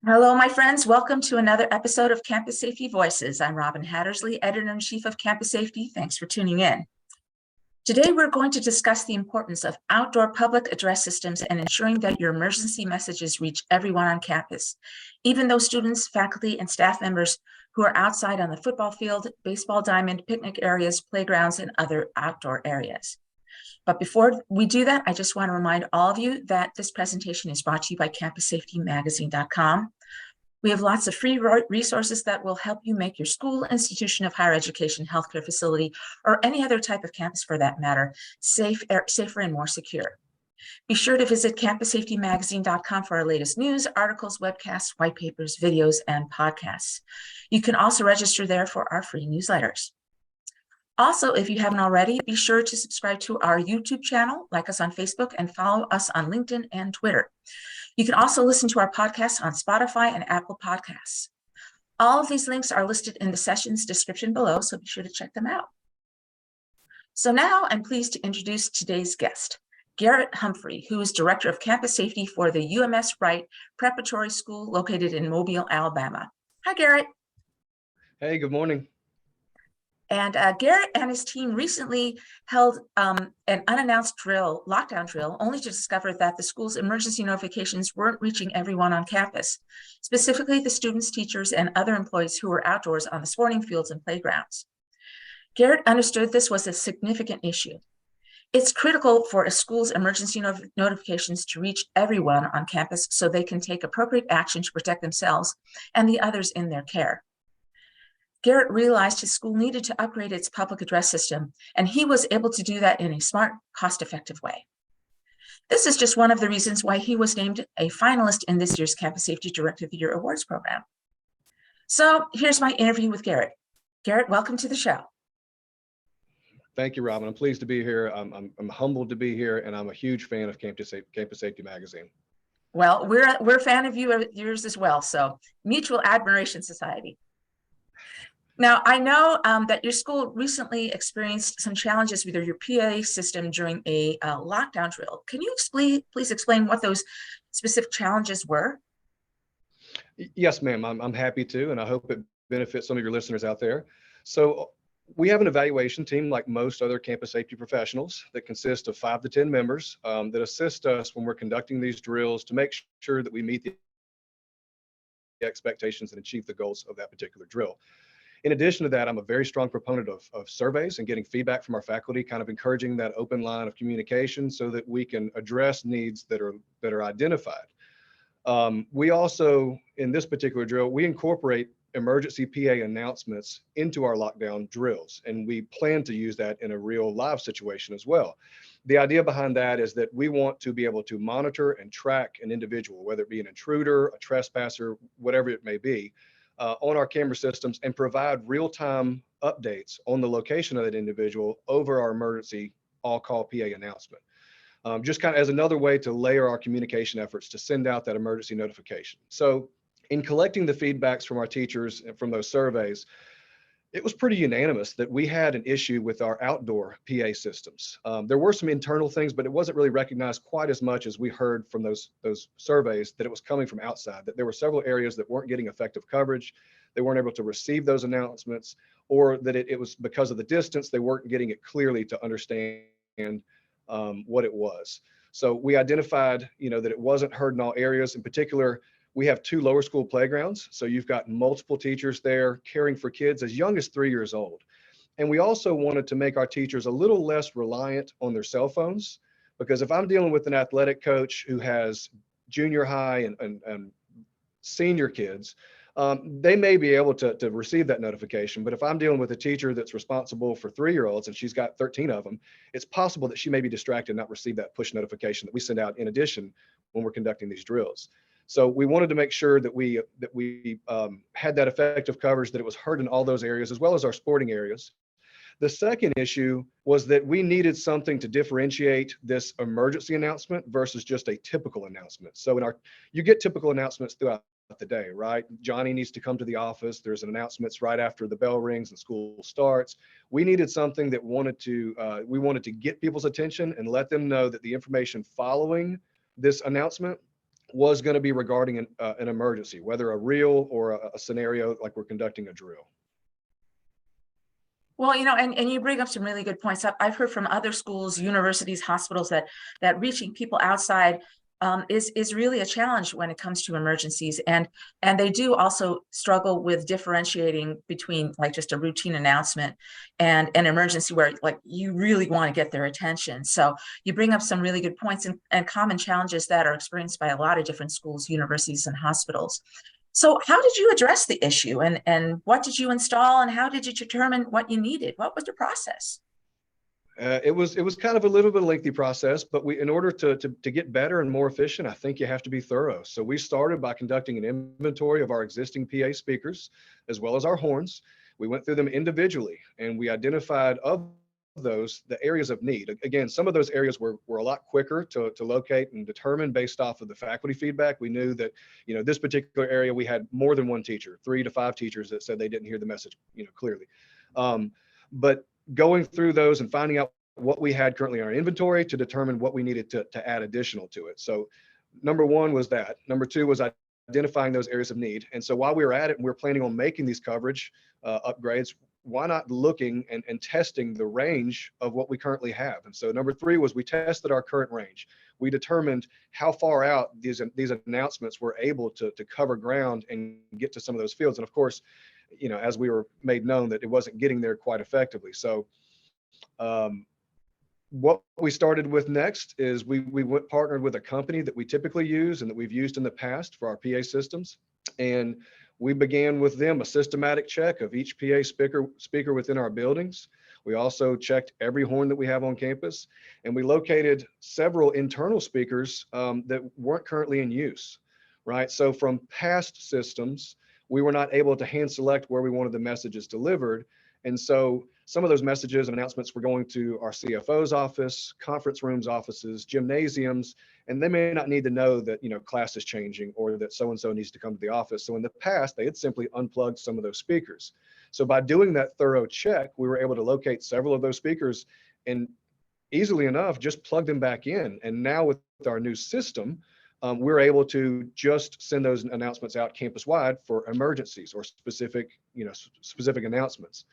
Hello, my friends. Welcome to another episode of Campus Safety Voices. I'm Robin Hattersley, Editor-in-Chief of Campus Safety. Thanks for tuning in. Today, we're going to discuss the importance of outdoor public address systems and ensuring that your emergency messages reach everyone on campus, even those students, faculty, and staff members who are outside on the football field, baseball diamond, picnic areas, playgrounds, and other outdoor areas. But before we do that, I just want to remind all of you that this presentation is brought to you by CampusSafetyMagazine.com. We have lots of free resources that will help you make your school, institution of higher education, healthcare facility, or any other type of campus for that matter, safer and more secure. Be sure to visit CampusSafetyMagazine.com for our latest news, articles, webcasts, white papers, videos, and podcasts. You can also register there for our free newsletters. Also, if you haven't already, be sure to subscribe to our YouTube channel, like us on Facebook, and follow us on LinkedIn and Twitter. You can also listen to our podcasts on Spotify and Apple Podcasts. All of these links are listed in the session's description below, so be sure to check them out. So now I'm pleased to introduce today's guest, Garrett Humphrey, who is Director of Campus Safety for the UMS-Wright Preparatory School located in Mobile, Alabama. Hi, Garrett. Hey, good morning. And Garrett and his team recently held an unannounced lockdown drill, only to discover that the school's emergency notifications weren't reaching everyone on campus, specifically the students, teachers, and other employees who were outdoors on the sporting fields and playgrounds. Garrett understood this was a significant issue. It's critical for a school's emergency notifications to reach everyone on campus so they can take appropriate action to protect themselves and the others in their care. Garrett realized his school needed to upgrade its public address system, and he was able to do that in a smart, cost-effective way. This is just one of the reasons why he was named a finalist in this year's Campus Safety Director of the Year Awards program. So here's my interview with Garrett. Garrett, welcome to the show. Thank you, Robin. I'm pleased to be here. I'm humbled to be here, and I'm a huge fan of Campus Safety Magazine. Well, we're a fan of yours as well, so Mutual Admiration Society. Now, I know that your school recently experienced some challenges with your PA system during a lockdown drill. Can you please explain what those specific challenges were? Yes, ma'am. I'm happy to, and I hope it benefits some of your listeners out there. So we have an evaluation team like most other campus safety professionals that consists of 5 to 10 members that assist us when we're conducting these drills to make sure that we meet the expectations and achieve the goals of that particular drill. In addition to that, I'm a very strong proponent of surveys and getting feedback from our faculty, kind of encouraging that open line of communication so that we can address needs that are identified. We also, in this particular drill, we incorporate emergency PA announcements into our lockdown drills, and we plan to use that in a real live situation as well. The idea behind that is that we want to be able to monitor and track an individual, whether it be an intruder, a trespasser, whatever it may be, on our camera systems, and provide real-time updates on the location of that individual over our emergency all-call PA announcement. Just kind of as another way to layer our communication efforts to send out that emergency notification. So in collecting the feedbacks from our teachers and from those surveys, it was pretty unanimous that we had an issue with our outdoor PA systems. There were some internal things, but it wasn't really recognized quite as much as we heard from those surveys that it was coming from outside, that there were several areas that weren't getting effective coverage. They weren't able to receive those announcements, or that it was because of the distance, they weren't getting it clearly to understand what it was. So we identified, that it wasn't heard in all areas. In particular, we have 2 lower school playgrounds. So you've got multiple teachers there caring for kids as young as 3 years old. And we also wanted to make our teachers a little less reliant on their cell phones, because if I'm dealing with an athletic coach who has junior high and senior kids, they may be able to receive that notification. But if I'm dealing with a teacher that's responsible for 3-year-olds and she's got 13 of them, it's possible that she may be distracted and not receive that push notification that we send out in addition when we're conducting these drills. So we wanted to make sure that we had that effective coverage, that it was heard in all those areas, as well as our sporting areas. The second issue was that we needed something to differentiate this emergency announcement versus just a typical announcement. So you get typical announcements throughout the day, right? Johnny needs to come to the office. There's an announcements right after the bell rings and school starts. We needed something that we wanted to get people's attention and let them know that the information following this announcement was going to be regarding an emergency, whether a real or a scenario like we're conducting a drill. Well, and you bring up some really good points. I've heard from other schools, universities, hospitals that reaching people outside is really a challenge when it comes to emergencies, and they do also struggle with differentiating between like just a routine announcement and an emergency where like you really want to get their attention. So you bring up some really good points and common challenges that are experienced by a lot of different schools, universities, and hospitals. So how did you address the issue, and what did you install, and how did you determine what you needed? What was the process? It was kind of a little bit lengthy process, but in order to get better and more efficient, I think you have to be thorough. So we started by conducting an inventory of our existing PA speakers, as well as our horns. We went through them individually, and we identified of those the areas of need. Again, some of those areas were a lot quicker to locate and determine based off of the faculty feedback. We knew that, this particular area, we had more than one teacher, 3 to 5 teachers that said they didn't hear the message, clearly. But going through those and finding out what we had currently in our inventory to determine what we needed to add additional to it. So number one was that. Number two was identifying those areas of need. And so while we were at it and we were planning on making these coverage upgrades, why not looking and testing the range of what we currently have? And so number three was we tested our current range. We determined how far out these announcements were able to cover ground and get to some of those fields. And of course, as we were made known that it wasn't getting there quite effectively. So what we started with next is we partnered with a company that we typically use and that we've used in the past for our PA systems. And we began with them a systematic check of each PA speaker within our buildings. We also checked every horn that we have on campus, and we located several internal speakers that weren't currently in use, right? So from past systems, we were not able to hand select where we wanted the messages delivered. And so some of those messages and announcements were going to our CFO's office, conference rooms offices, gymnasiums, and they may not need to know that, class is changing or that so-and-so needs to come to the office. So in the past, they had simply unplugged some of those speakers. So by doing that thorough check, we were able to locate several of those speakers and easily enough, just plug them back in. And now with our new system, we're able to just send those announcements out campus-wide for emergencies or specific announcements.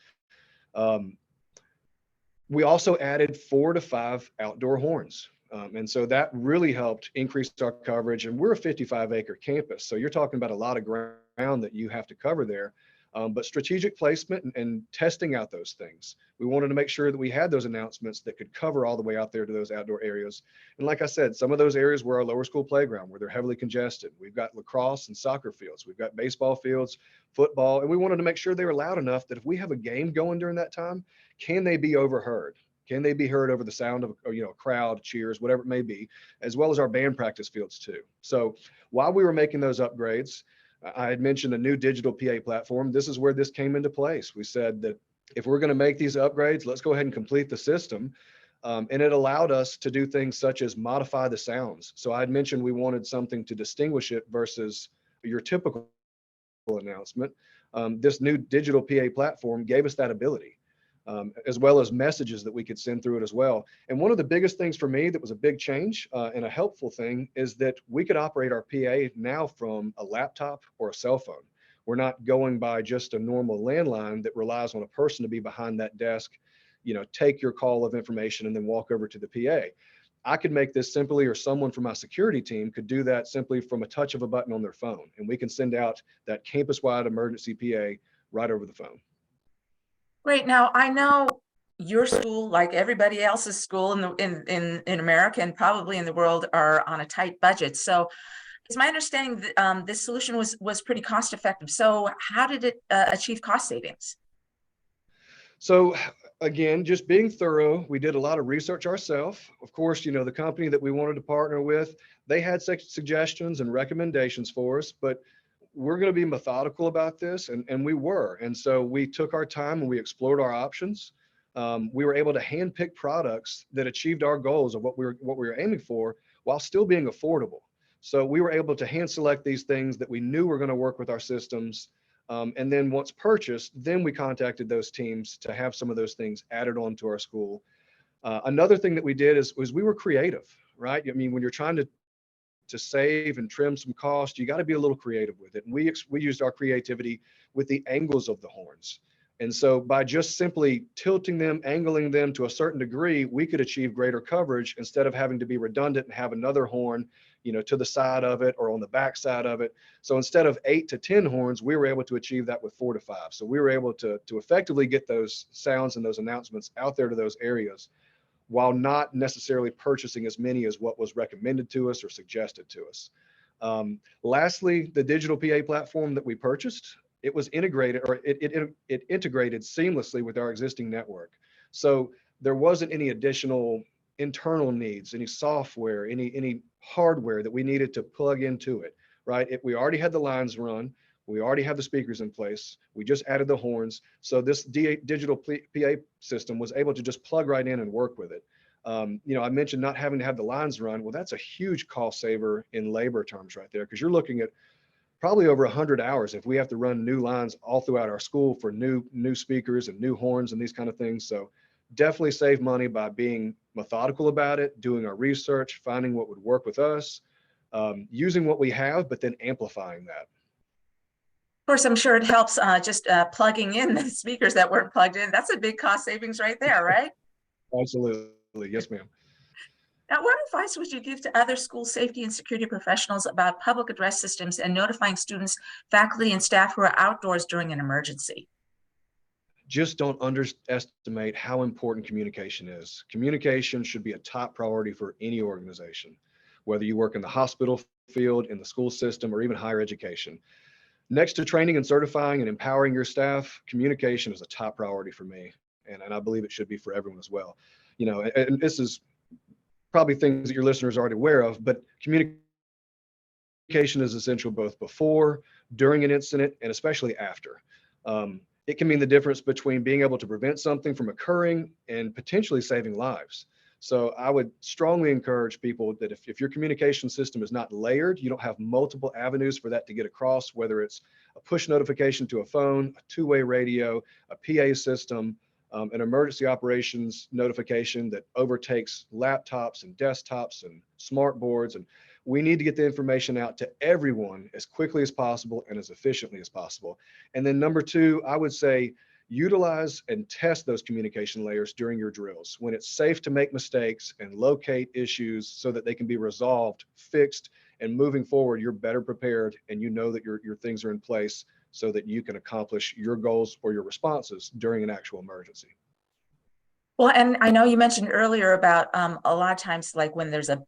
We also added 4 to 5 outdoor horns. And so that really helped increase our coverage. And we're a 55-acre campus. So you're talking about a lot of ground that you have to cover there. But strategic placement and testing out those things. We wanted to make sure that we had those announcements that could cover all the way out there to those outdoor areas. And like I said, some of those areas were our lower school playground where they're heavily congested. We've got lacrosse and soccer fields. We've got baseball fields, football, and we wanted to make sure they were loud enough that if we have a game going during that time, can they be overheard? Can they be heard over the sound of, a crowd, cheers, whatever it may be, as well as our band practice fields too. So while we were making those upgrades, I had mentioned a new digital PA platform. This is where this came into place. We said that if we're going to make these upgrades, let's go ahead and complete the system. And it allowed us to do things such as modify the sounds. So I had mentioned we wanted something to distinguish it versus your typical announcement. This new digital PA platform gave us that ability. As well as messages that we could send through it as well. And one of the biggest things for me that was a big change and a helpful thing is that we could operate our PA now from a laptop or a cell phone. We're not going by just a normal landline that relies on a person to be behind that desk, take your call of information and then walk over to the PA. I could make this simply, or someone from my security team could do that simply from a touch of a button on their phone. And we can send out that campus-wide emergency PA right over the phone. Great. Now, I know your school, like everybody else's school in America and probably in the world, are on a tight budget. So it's my understanding that this solution was pretty cost effective. So how did it achieve cost savings? So again, just being thorough, we did a lot of research ourselves. Of course, the company that we wanted to partner with, they had suggestions and recommendations for us, but we're going to be methodical about this, and we were. And so we took our time and we explored our options. We were able to handpick products that achieved our goals of what we were aiming for while still being affordable. So we were able to hand select these things that we knew were going to work with our systems. And then once purchased, then we contacted those teams to have some of those things added on to our school. Another thing that we did is we were creative, right? I mean, when you're trying to to save and trim some cost, you got to be a little creative with it. And we used our creativity with the angles of the horns. And so by just simply tilting them, angling them to a certain degree, we could achieve greater coverage instead of having to be redundant and have another horn, to the side of it or on the back side of it. So instead of 8 to 10 horns, we were able to achieve that with 4 to 5. So we were able to effectively get those sounds and those announcements out there to those areas while not necessarily purchasing as many as what was recommended to us or suggested to us. Lastly, the digital PA platform that we purchased, it was integrated, or it integrated seamlessly with our existing network. So there wasn't any additional internal needs, any software, any hardware that we needed to plug into it, right? We already had the lines run. We already have the speakers in place. We just added the horns. So this digital PA system was able to just plug right in and work with it. I mentioned not having to have the lines run. Well, that's a huge cost saver in labor terms right there, because you're looking at probably over 100 hours if we have to run new lines all throughout our school for new speakers and new horns and these kind of things. So definitely save money by being methodical about it, doing our research, finding what would work with us, using what we have, but then amplifying that. Of course, I'm sure it helps just plugging in the speakers that weren't plugged in. That's a big cost savings right there, right? Absolutely. Yes, ma'am. Now, what advice would you give to other school safety and security professionals about public address systems and notifying students, faculty, and staff who are outdoors during an emergency? Just don't underestimate how important communication is. Communication should be a top priority for any organization, whether you work in the hospital field, in the school system, or even higher education. Next to training and certifying and empowering your staff, communication is a top priority for me. And I believe it should be for everyone as well. And this is probably things that your listeners are already aware of, but communication is essential both before, during an incident, and especially after. It can mean the difference between being able to prevent something from occurring and potentially saving lives. So I would strongly encourage people that if your communication system is not layered, you don't have multiple avenues for that to get across, whether it's a push notification to a phone, a two-way radio, a PA system, an emergency operations notification that overtakes laptops and desktops and smart boards. And we need to get the information out to everyone as quickly as possible and as efficiently as possible. And then number two, I would say, utilize and test those communication layers during your drills when it's safe to make mistakes and locate issues so that they can be resolved, fixed, and moving forward, you're better prepared and you know that your things are in place so that you can accomplish your goals or your responses during an actual emergency. Well, and I know you mentioned earlier about a lot of times, like when there's a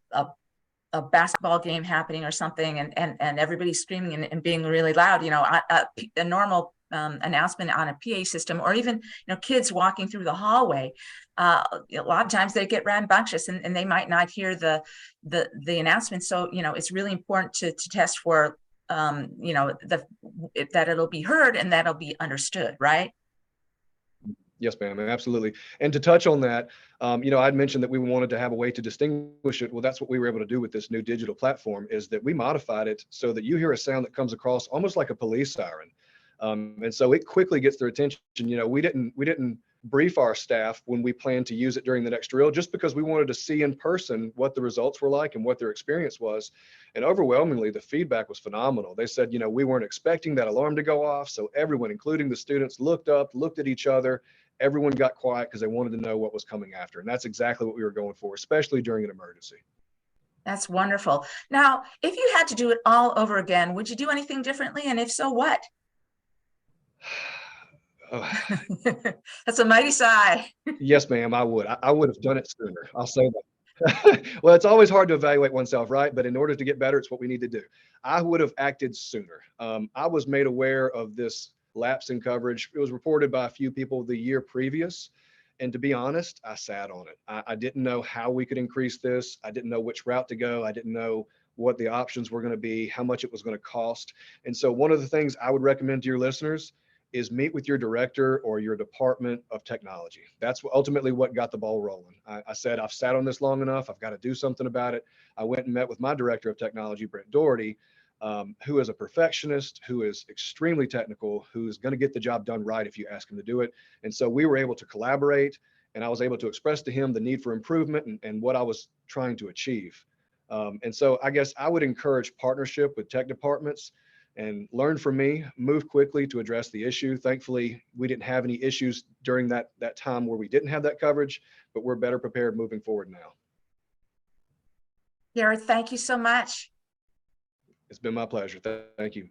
basketball game happening or something and everybody's screaming and being really loud, a normal announcement on a PA system, or even kids walking through the hallway, a lot of times they get rambunctious and they might not hear the announcement. So it's really important to test for that it'll be heard and that'll be understood, right? Yes, ma'am, absolutely. And to touch on that, I'd mentioned that we wanted to have a way to distinguish it. Well, that's what we were able to do with this new digital platform, is that we modified it so that you hear a sound that comes across almost like a police siren. And so it quickly gets their attention. We didn't brief our staff when we planned to use it during the next drill, just because we wanted to see in person what the results were like and what their experience was. And overwhelmingly, the feedback was phenomenal. They said, we weren't expecting that alarm to go off. So everyone, including the students, looked up, looked at each other. Everyone got quiet because they wanted to know what was coming after. And that's exactly what we were going for, especially during an emergency. That's wonderful. Now, if you had to do it all over again, would you do anything differently? And if so, what? Oh. That's a mighty sigh. Yes, ma'am, I would. I would have done it sooner. I'll say that. Well, it's always hard to evaluate oneself, right? But in order to get better, it's what we need to do. I would have acted sooner. I was made aware of this lapse in coverage. It was reported by a few people the year previous. And to be honest, I sat on it. I didn't know how we could increase this. I didn't know which route to go. I didn't know what the options were going to be, how much it was going to cost. And so one of the things I would recommend to your listeners is meet with your director or your department of technology. That's ultimately what got the ball rolling. I said, I've sat on this long enough. I've got to do something about it. I went and met with my director of technology, Brent Doherty, who is a perfectionist, who is extremely technical, who's going to get the job done right if you ask him to do it. And so we were able to collaborate, and I was able to express to him the need for improvement and what I was trying to achieve. And so I guess I would encourage partnership with tech departments and learn from me, move quickly to address the issue. Thankfully, we didn't have any issues during that time where we didn't have that coverage, but we're better prepared moving forward now. Gary, thank you so much. It's been my pleasure. Thank you.